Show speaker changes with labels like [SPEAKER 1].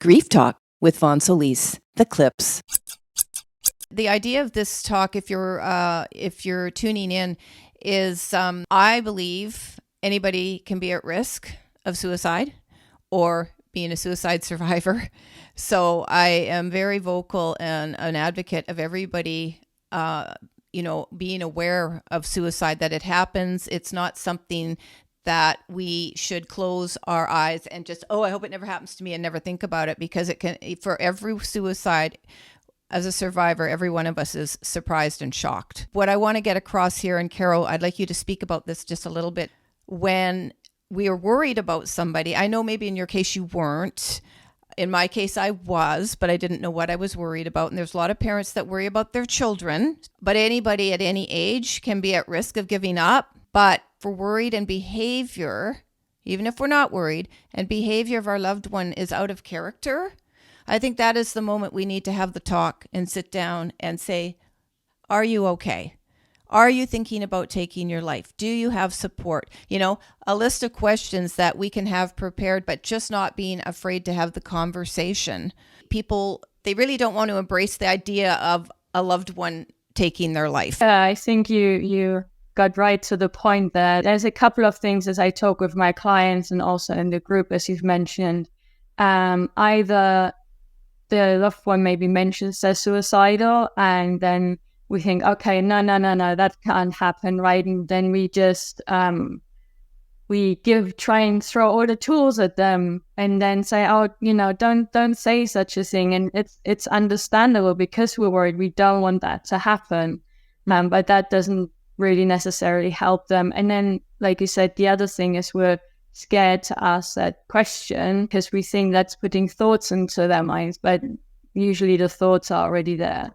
[SPEAKER 1] Grief Talk with Vonne Solis, The Clips.
[SPEAKER 2] The idea of this talk, if you're tuning in, is I believe anybody can be at risk of suicide or being a suicide survivor. So I am very vocal and an advocate of everybody, being aware of suicide, that it happens. It's not something that we should close our eyes and just, I hope it never happens to me and never think about it, because it can, for every suicide, as a survivor, every one of us is surprised and shocked. What I want to get across here, and Caro, I'd like you to speak about this just a little bit. When we are worried about somebody, I know maybe in your case you weren't. In my case, I was, but I didn't know what I was worried about. And there's a lot of parents that worry about their children, but anybody at any age can be at risk of giving up. But for worried and behavior, even if we're not worried, and behavior of our loved one is out of character, I think that is the moment we need to have the talk and sit down and say, are you okay? Are you thinking about taking your life? Do you have support? A list of questions that we can have prepared, but just not being afraid to have the conversation. People, they really don't want to embrace the idea of a loved one taking their life.
[SPEAKER 3] I think you got right to the point that there's a couple of things as I talk with my clients and also in the group, as you've mentioned. Either the loved one maybe mentions they're suicidal, and then we think, okay, no, that can't happen, right? And then we just try and throw all the tools at them, and then say, don't say such a thing. And it's understandable because we're worried. We don't want that to happen, but that doesn't really necessarily help them. And then, like you said, the other thing is we're scared to ask that question because we think that's putting thoughts into their minds, but usually the thoughts are already there.